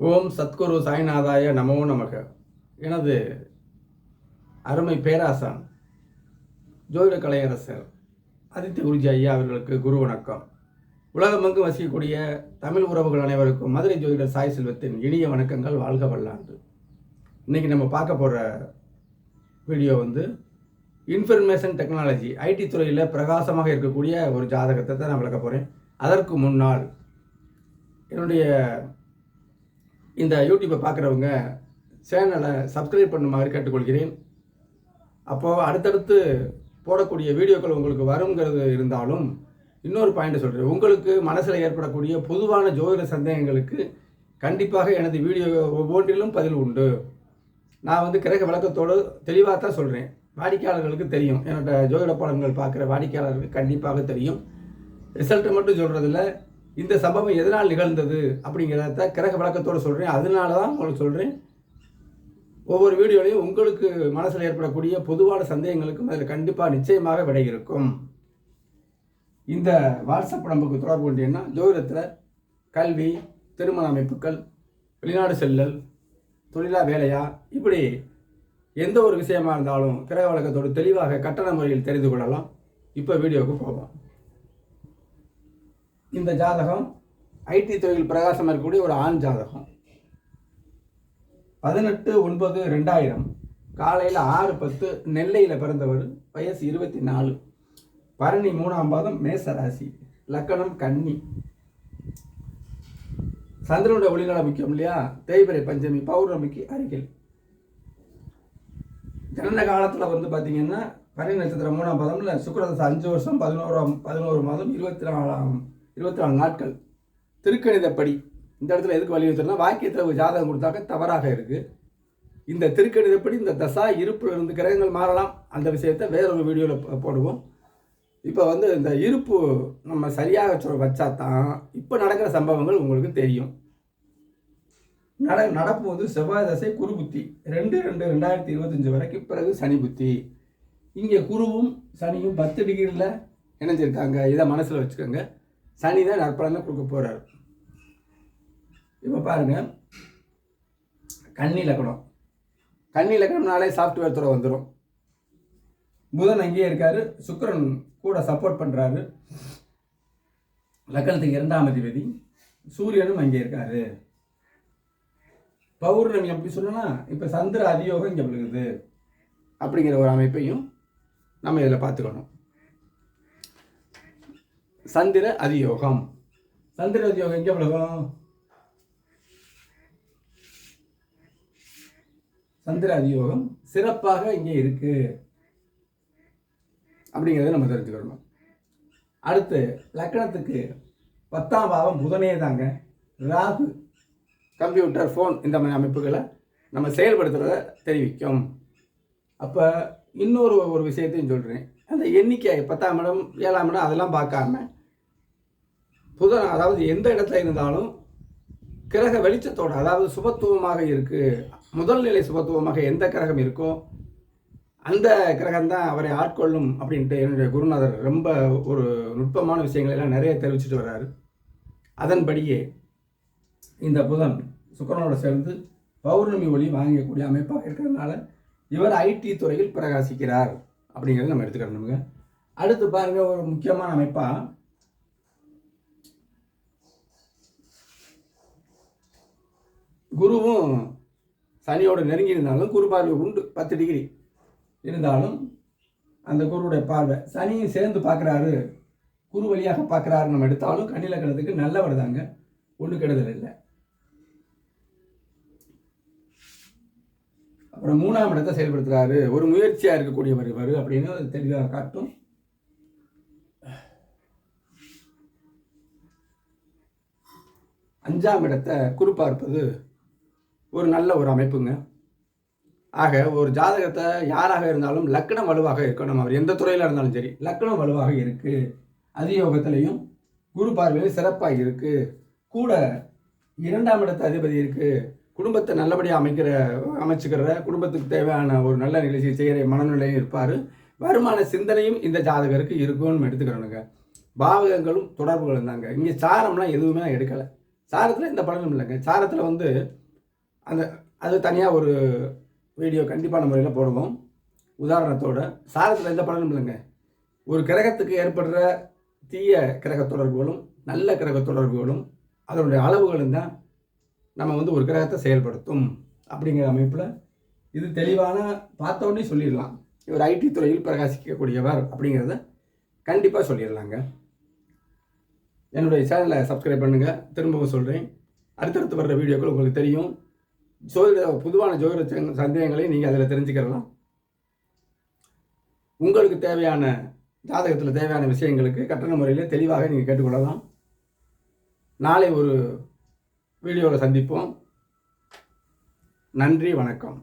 ஓம் சத்குரு சாய்நாதாய நமோ நமக. எனது அருமை பேராசான் ஜோதிட கலையரசர் ஆதித்ய குருஜி ஐயா அவர்களுக்கு குரு வணக்கம். உலகமெங்கும் வசிக்கக்கூடிய தமிழ் உறவுகள் அனைவருக்கும் மதுரை ஜோதிடர் சாய் செல்வத்தின் இனிய வணக்கங்கள். வாழ்க வல்லாண்டு. இன்றைக்கி நம்ம பார்க்க போகிற வீடியோ இன்ஃபர்மேஷன் டெக்னாலஜி ஐடி துறையில் பிரகாசமாக இருக்கக்கூடிய ஒரு ஜாதகத்தை தான் நான் விளக்க போகிறேன். அதற்கு முன்னால் என்னுடைய இந்த யூடியூப்பை பார்க்குறவங்க சேனலை சப்ஸ்கிரைப் பண்ணுமாறு கேட்டுக்கொள்கிறேன். அப்போது அடுத்தடுத்து போடக்கூடிய வீடியோக்கள் உங்களுக்கு வருங்கிறது இருந்தாலும் இன்னொரு பாயிண்ட் சொல்கிறேன். உங்களுக்கு மனசில் ஏற்படக்கூடிய பொதுவான ஜோதிட சந்தேகங்களுக்கு கண்டிப்பாக எனது வீடியோ ஒவ்வொன்றிலும் பதில் உண்டு. நான் கிரக விளக்கத்தோடு தெளிவாக தான் சொல்கிறேன். வாடிக்கையாளர்களுக்கு தெரியும், என்னோட ஜோதிட பலன்கள் பார்க்குற வாடிக்கையாளர்களுக்கு கண்டிப்பாக தெரியும். ரிசல்ட்டை மட்டும் சொல்கிறதில்ல, இந்த சம்பவம் எதனால் நிகழ்ந்தது அப்படிங்கிறத கிரக விளக்கத்தோடு சொல்கிறேன். அதனால தான் உங்களுக்கு சொல்கிறேன். ஒவ்வொரு வீடியோலையும் உங்களுக்கு மனசில் ஏற்படக்கூடிய பொதுவான சந்தேகங்களுக்கும் அதில் கண்டிப்பாக நிச்சயமாக விடை இருக்கும். இந்த வாட்ஸ்அப் நம்பருக்கு தொடர்பு கொண்டீங்கன்னா ஜோதிடத்தில் கல்வி, திருமண அமைப்புகள், வெளிநாடு செல்லல், தொழிலா வேலையா, இப்படி எந்த ஒரு விஷயமா இருந்தாலும் கிரக விளக்கத்தோடு தெளிவாக கட்டண முறையில் தெரிந்து கொள்ளலாம். இப்போ வீடியோவுக்கு போவோம். இந்த ஜாதகம் ஐடி துறையில் பிரகாசமாக இருக்கக்கூடிய ஒரு ஆண் ஜாதகம். 18/9/2000 காலையில் 6:10 நெல்லையில் பிறந்தவர். வயசு 24. பரணி 3ஆம் பாதம், மேசராசி, லக்கணம் கன்னி. சந்திரனுடைய ஒளிநல முக்கியம் இல்லையா? தேய்பிறை பஞ்சமி பௌர்ணமிக்கு அருகில். ஜனன காலத்தில் பார்த்தீங்கன்னா பரணி நட்சத்திரம் 3ஆம் பாதம்ல சுக்கிரதசை 5 வருஷம் 11 மாதம் 24 நாட்கள். திருக்கணிதப்படி இந்த இடத்துல எதுக்கு வலியுறுத்தலாம், வாக்கியத்தில் ஒரு ஜாதகம் கொடுத்தாக்க தவறாக இருக்குது. இந்த திருக்கணிதப்படி இந்த தசா இருப்பில் இருந்து கிரகங்கள் மாறலாம். அந்த விஷயத்தை வேறொரு வீடியோவில் போடுவோம். இப்போ இந்த இருப்பு நம்ம சரியாக வச்சா தான் இப்போ நடக்கிற சம்பவங்கள் உங்களுக்கு தெரியும். நடப்பு செவ்வாய் தசை குரு புத்தி 2/2/2025 வரைக்கும், பிறகு சனி புத்தி. இங்கே குருவும் சனியும் 10 டிகிரியில் இணைஞ்சிருக்காங்க. இதை மனசில் வச்சுக்கோங்க. சனி தான் நற்பலனை கொடுக்க போகிறார். இப்போ பாருங்கள், கன்னி லக்கணம்னாலே சாஃப்ட்வேர் துறை வந்துடும். புதன் அங்கேயே இருக்காரு, சுக்கிரன் கூட சப்போர்ட் பண்ணுறாரு. லக்கணத்துக்கு 2ஆம் அதிபதி சூரியனும் அங்கே இருக்காரு. பௌர்ணமி அப்படி சொன்னா இப்போ சந்திர அதியோகம் இங்கே விழுகுது அப்படிங்கிற ஒரு அமைப்பையும் நம்ம இதில் பார்த்துக்கணும். சந்திர அதியோகம் எங்கே விழுகும்? சந்திர அதியோகம் சிறப்பாக இங்கே இருக்கு அப்படிங்கிறத நம்ம தெரிஞ்சுக்கணும். அடுத்து லக்கணத்துக்கு 10ஆம் பாவம் புதனே தாங்க. ராகு, கம்ப்யூட்டர், ஃபோன், இந்த மாதிரி அமைப்புகளை நம்ம செயல்படுத்துறத தெரிவிக்கும். அப்போ இன்னொரு விஷயத்தையும் சொல்கிறேன். அந்த எண்ணிக்கை 10ஆம் இடம் 7ஆம் இடம் அதெல்லாம் பார்க்காம புதன், அதாவது எந்த இடத்துல இருந்தாலும் கிரக வெளிச்சத்தோடு, அதாவது சுபத்துவமாக இருக்குது, முதல் நிலை சுபத்துவமாக எந்த கிரகம் இருக்கோ அந்த கிரகம்தான் அவரை ஆட்கொள்ளும் அப்படின்ட்டு என்னுடைய குருநாதர் ரொம்ப ஒரு நுட்பமான விஷயங்கள் எல்லாம் நிறைய தெரிவிச்சுட்டு வர்றாரு. அதன்படியே இந்த புதன் சுக்கிரனோட சேர்ந்து பௌர்ணமி ஒளி வாங்கக்கூடிய அமைப்பாக இருக்கிறதுனால இவர் ஐடி துறையில் பிரகாசிக்கிறார் அப்படிங்கிறத நம்ம எடுத்துக்கணுங்க. அடுத்து பாருங்க, ஒரு முக்கியமான அமைப்பாக குருவும் சனியோடு நெருங்கி இருந்தாலும் குரு பார்வை உண்டு. 10 டிகிரி இருந்தாலும் அந்த குருவுடைய பார்வை சனியும் சேர்ந்து பார்க்குறாரு, குரு வழியாக பார்க்குறாரு நம்ம எடுத்தாலும் கன்னி லக்கணத்துக்கு நல்லவர் தாங்க, ஒன்று கெடுதல் இல்லை. அப்புறம் 3ஆம் இடத்தை செயல்படுத்துகிறாரு, ஒரு முயற்சியாக இருக்கக்கூடியவர் இவர் அப்படின்னு தெளிவாக காட்டும். அஞ்சாம் இடத்தை குரு பார்ப்பது ஒரு நல்ல ஒரு அமைப்புங்க. ஆக ஒரு ஜாதகத்தை யாராக இருந்தாலும் லக்கணம் வலுவாக இருக்கணும். அவர் எந்த துறையில் இருந்தாலும் சரி, லக்கணம் வலுவாக இருக்குது, அதியோகத்திலையும் குரு பார்வையிலும் சிறப்பாக இருக்குது, கூட 2ஆம் இடத்து அதிபதி இருக்குது, குடும்பத்தை நல்லபடியாக அமைச்சுக்கிற, குடும்பத்துக்கு தேவையான ஒரு நல்ல நிகழ்ச்சி செய்கிற மனநிலையும் இருப்பார். வருமான சிந்தனையும் இந்த ஜாதகருக்கு இருக்கும்னு எடுத்துக்கிறோனுங்க. பாவகங்களும் தொடர்புகளும் தாங்க. இங்கே சாரம்லாம் எதுவுமே நான் எடுக்கலை. சாரத்தில் எந்த பலனும் இல்லைங்க. சாரத்தில் வந்து அந்த அது தனியாக ஒரு வீடியோ கண்டிப்பான முறையில் போடுவோம் உதாரணத்தோட. சாரத்தில் எந்த பலனும் இல்லைங்க. ஒரு கிரகத்துக்கு ஏற்படுற தீய கிரக தொடர்புகளும் நல்ல கிரக தொடர்புகளும் அதனுடைய அளவுகளும் தான் நம்ம வந்து ஒரு கிரகத்தை செயல்படுத்தும் அப்படிங்கிற அமைப்பில் இது தெளிவான பார்த்தோன்னே சொல்லிடலாம். இவர் ஐடி துறையில் பிரகாசிக்கக்கூடியவர் அப்படிங்கிறத கண்டிப்பாக சொல்லிடலாங்க. என்னுடைய சேனலை சப்ஸ்கிரைப் பண்ணுங்கள். திரும்பவும் சொல்கிறேன், அடுத்தடுத்து வர்ற வீடியோக்கள் உங்களுக்கு தெரியும். பொதுவான ஜோதிட சந்தேகங்களை நீங்கள் அதில் தெரிஞ்சுக்கலாம். உங்களுக்கு தேவையான ஜாதகத்தில் தேவையான விஷயங்களுக்கு கட்டண முறையில் தெளிவாக நீங்கள் கேட்டுக்கொள்ளலாம். நாளை ஒரு வீடியோவில் சந்திப்போம். நன்றி, வணக்கம்.